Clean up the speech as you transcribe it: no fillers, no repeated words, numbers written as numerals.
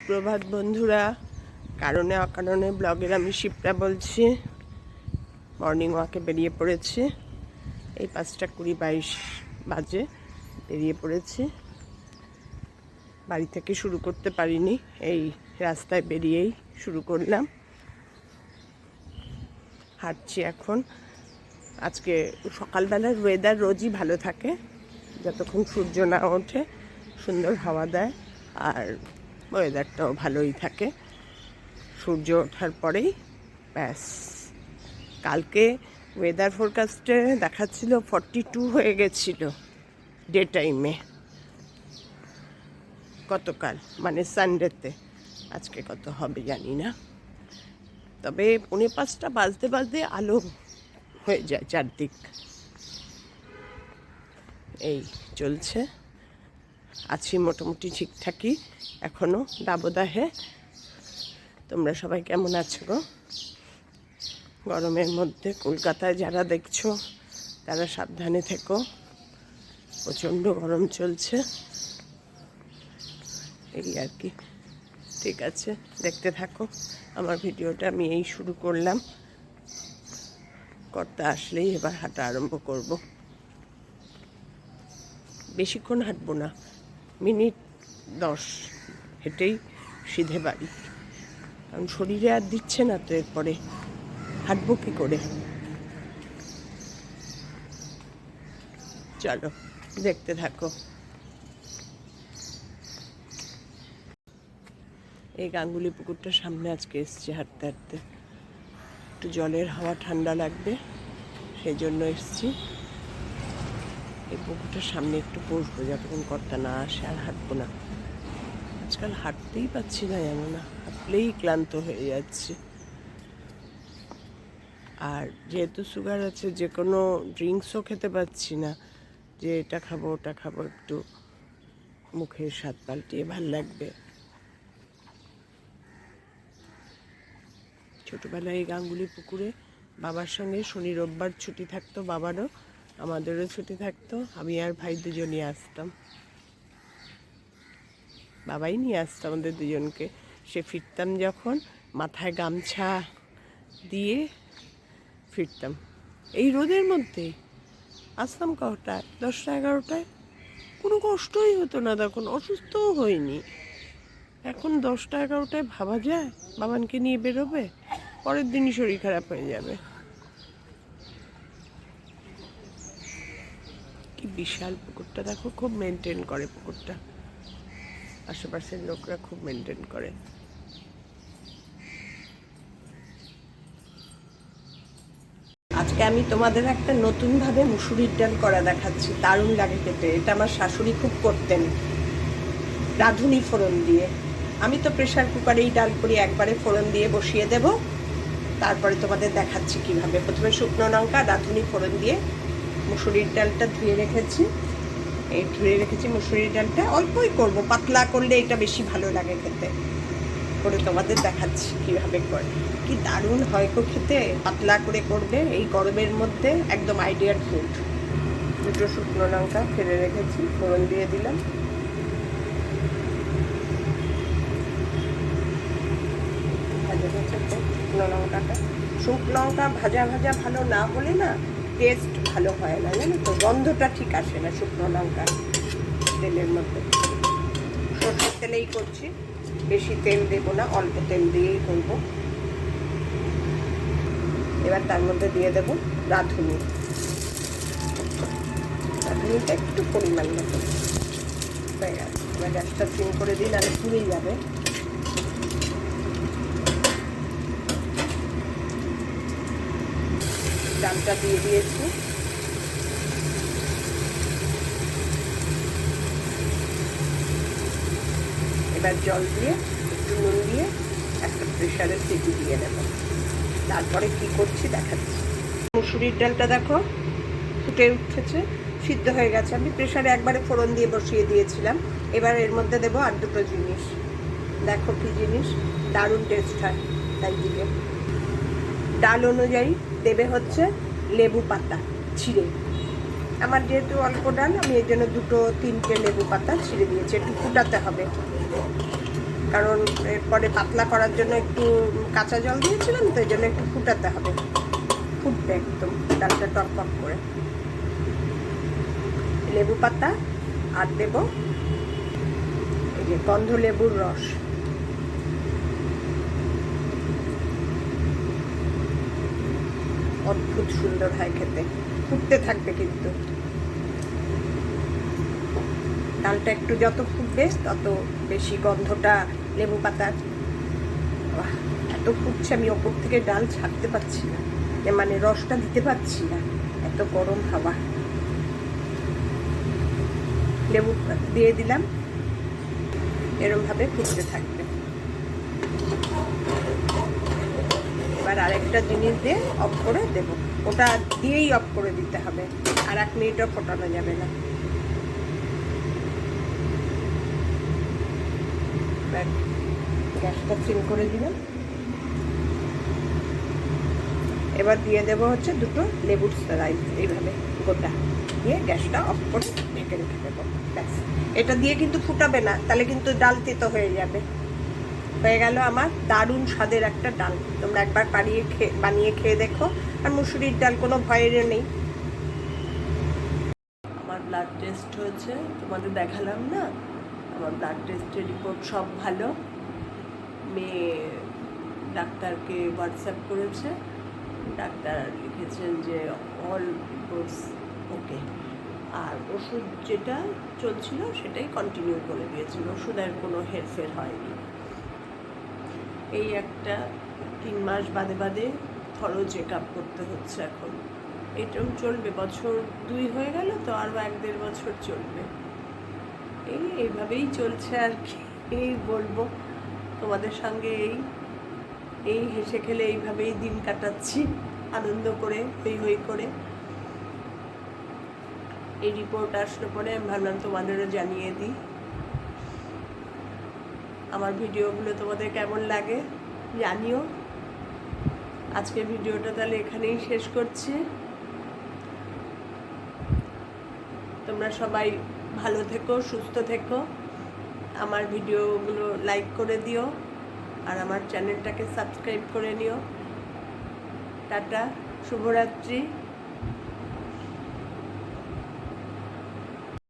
সুপ্রভাত বন্ধুরা। কারণে অকারণে ব্লগের আমি শিপ্রা বলছি। মর্নিং ওয়াকে বেরিয়ে পড়েছি। এই 5:20-22 বাজে বেরিয়ে পড়েছি। বাড়ি থেকে শুরু করতে পারিনি, এই রাস্তায় বেরিয়েই শুরু করলাম। হাঁটছি এখন। আজকে সকালবেলার ওয়েদার রোজই ভালো থাকে, যতক্ষণ সূর্য না ওঠে সুন্দর হাওয়া দেয় আর ওয়েদারটাও ভালোই থাকে। সূর্য ওঠার পরেই ব্যাস। কালকে ওয়েদার ফোরকাস্টে দেখাচ্ছিল 42 হয়ে গেছিল ডে টাইমে, গতকাল মানে সানডেতে। আজকে কত হবে জানি না, তবে 4:45 বাজতে বাজতে আলো হয়ে যায় চারদিক। এই চলছে, আছি মোটামুটি ঠিকঠাকই এখনো দাবদাহে। তোমরা সবাই কেমন আছো গো? গরমের মধ্যে কলকাতায় যারা দেখছো তারা সাবধানে থেকো, প্রচণ্ড গরম চলছে। এই আর কি। ঠিক আছে, দেখতে থাকো আমার ভিডিওটা। আমি এই শুরু করলাম, কর্তা আসলেই এবার হাঁটা আরম্ভ করব। বেশিক্ষণ হাঁটবো না, মিনিট 10 হেঁটেই সিধে বাড়ি। কারণ শরীরে আর দিচ্ছে না তো, এরপরে হাঁটবো কী করে? চলো দেখতে থাকো। এই গাঙ্গুলি পুকুরটার সামনে আজকে এসছি হাঁটতে হাঁটতে। একটু জলের হাওয়া ঠান্ডা লাগবে, সেই জন্য এসছি। এই পুকুরটার সামনে একটু বসবো যতক্ষণ কর্তা না আসে। আর হাঁটবো না, আজকাল হাঁটতেই পাচ্ছি না, জানো না, হাঁটলেই ক্লান্ত হয়ে যাচ্ছে। আর যেহেতু সুগার আছে, যে কোনো ড্রিঙ্কসও খেতে পাচ্ছি না, যে এটা খাবো ওটা খাবো, একটু মুখের স্বাদ পাল্টিয়ে ভাল লাগবে। ছোটোবেলায় এই গাঙ্গুলি পুকুরে বাবার সঙ্গে শনি রোববার ছুটি থাকতো, বাবারও আমাদেরও ছুটি থাকতো। আমি আর ভাই দুজনই আসতাম, বাবাই নিয়ে আসতো আমাদের দুজনকে। সে ফিরতাম যখন, মাথায় গামছা দিয়ে ফিরতাম। এই রোদের মধ্যে আসতাম কটায়? 10টা-11টায়। কোনো কষ্টই হতো না তখন, অসুস্থও হয়নি। এখন 10টা-11টায় ভাবা যায় বাবানকে নিয়ে বেরোবে? পরের দিনই শরীর খারাপ হয়ে যাবে। কি বিশাল পুকুরটা দেখো, খুব মেনটেন করে পুকুরটা, আশেপাশের লোকরা খুব মেনটেন করে। আজকে আমি তোমাদের একটা নতুনভাবে মুসুরির ডাল করা দেখাচ্ছি, দারুণ লাগে খেতে। এটা আমার শাশুড়ি খুব করতেন, রাঁধুনি ফোড়ন দিয়ে। আমি তো প্রেশার কুকারেই ডাল করি, একবারে ফোড়ন দিয়ে বসিয়ে দেব। তারপরে তোমাদের দেখাচ্ছি কিভাবে। প্রথমে শুকনো লঙ্কা, রাঁধুনি ফোড়ন দিয়ে মুসুরির ডালটা ধুয়ে রেখেছি। এই ধুয়ে রেখেছি মুসুরির ডালটা, অল্পই করব, পাতলা করলে এটা বেশি ভালো লাগে খেতে। করে তোমাদের দেখাচ্ছি কিভাবে করে। কি দারুণ হয় গো খেতে, পাতলা করে করবে এই গরমের মধ্যে, একদম আইডিয়াল ফুড। দুটো শুকনো লঙ্কা ফেলে রেখেছি, ফোড়ন দিয়ে দিলাম। ভাজা ভাজা শুকনো লঙ্কাটা, শুকনো লঙ্কা ভাজা ভাজা ভালো না হলে না টেস্ট ভালো হয় না, জানো তো, গন্ধটা ঠিক আসে না শুকনো লঙ্কা তেলের মধ্যে। সরষের তেলেই করছি, বেশি তেল দেবো না, অল্প তেল দিয়েই করবো। এবার তার মধ্যে দিয়ে দেবো রাঁধুনি। রাঁধুনিটা একটু পরিমাণ মতো হয়ে গেছে। এবার গ্যাসটা সিম করে দিই, নাহলে পুড়েই যাবে। ডালটা দিয়ে দিয়েছি। এবার জল দিয়ে একটু নুন দিয়ে একটা প্রেশারের সিটি দিয়ে দেবো। তারপরে কি করছি দেখাচ্ছি। মুসুরির ডালটা দেখো ফুটে উঠেছে, সিদ্ধ হয়ে গেছে। আমি প্রেশারে একবারে ফোড়ন দিয়ে বসিয়ে দিয়েছিলাম। এবার এর মধ্যে দেবো আর দুটো জিনিস, দেখো কি জিনিস, দারুণ টেস্ট হয়। তাই দিকে ডাল অনুযায়ী দেবে হচ্ছে লেবু পাতা ছিঁড়ে। আমার যেহেতু অল্প ডাল, আমি এর জন্য 2-3টে লেবু পাতা ছিঁড়ে দিয়েছি। একটু ফুটাতে হবে, কারণ এরপরে পাতলা করার জন্য একটু কাঁচা জল দিয়েছিলাম, তো এই জন্য একটু ফুটাতে হবে, ফুটবে একদম ডালটা টকবক করে। লেবু পাতা আর দেব এই যে গন্ধ লেবুর রস। অদ্ভুত সুন্দর হয় খেতে, ফুটতে থাকবে কিন্তু। ডালটা একটু যত ফুটবে তত বেশি গন্ধটা লেবু পাতার। এত ফুটছে, আমি ওপর থেকে ডাল ছাড়তে পারছি না, মানে রসটা দিতে পারছি না, এত গরম হাওয়া। লেবু দিয়ে দিলাম, এরমভাবে ফুটতে থাকবে। এবার আরেকটা জিনিস দিয়ে অফ করে দেবো, ওটা দিয়েই অফ করে দিতে হবে, আর 1 মিনিটও ফোটানো যাবে না। গ্যাসটা সিম করে দিলাম। এবার দিয়ে দেবো হচ্ছে 2টো লেবুর স্লাইস, এইভাবে গোটা দিয়ে গ্যাসটা অফ করে ঢেকে রেখে দেবো। ব্যাস, এটা দিয়ে কিন্তু ফুটাবে না, তাহলে কিন্তু ডাল তেতো হয়ে যাবে। হয়ে গেল আমার দারুণ স্বাদের একটা ডাল। তোমরা একবার বানিয়ে খেয়ে দেখো। আর মুসুরির ডাল কোনো ভয়ের নেই। আমার ব্লাড টেস্ট হয়েছে, তোমাদের দেখালাম না। আমার ব্লাড টেস্টের রিপোর্ট সব ভালো। মেয়ে ডাক্তারকে হোয়াটসঅ্যাপ করেছে, ডাক্তার লিখেছেন যে অল রিপোর্টস ওকে। আর ওষুধ যেটা চলছিল সেটাই কন্টিনিউ করে দিয়েছিল, ওষুধের কোনো হেরফের হয়নি। এই একটা 3 মাস বাদে বাদে থরো চেক আপ করতে হচ্ছে এখন। এটাও চলবে, বছর 2 হয়ে গেল তো, আরও 1-1.5 বছর চলবে। এইভাবেই চলছে আর কি। এই বলবো তোমাদের সঙ্গে, এই হেসে খেলে এইভাবেই দিন কাটাচ্ছি, আনন্দ করে, হই হই করে। এই রিপোর্ট আসলে পরে আমি ভাবলাম তোমাদেরও জানিয়ে দিই। আমার ভিডিওগুলো তোমাদের কেমন লাগে জানিও। আজকের ভিডিওটা তাহলে এখানেই শেষ করছি। তোমরা সবাই ভালো থেকো, সুস্থ থেকো। আমার ভিডিওগুলো লাইক করে দিও, আর আমার চ্যানেলটাকে সাবস্ক্রাইব করে নিও। টাটা, শুভরাত্রি।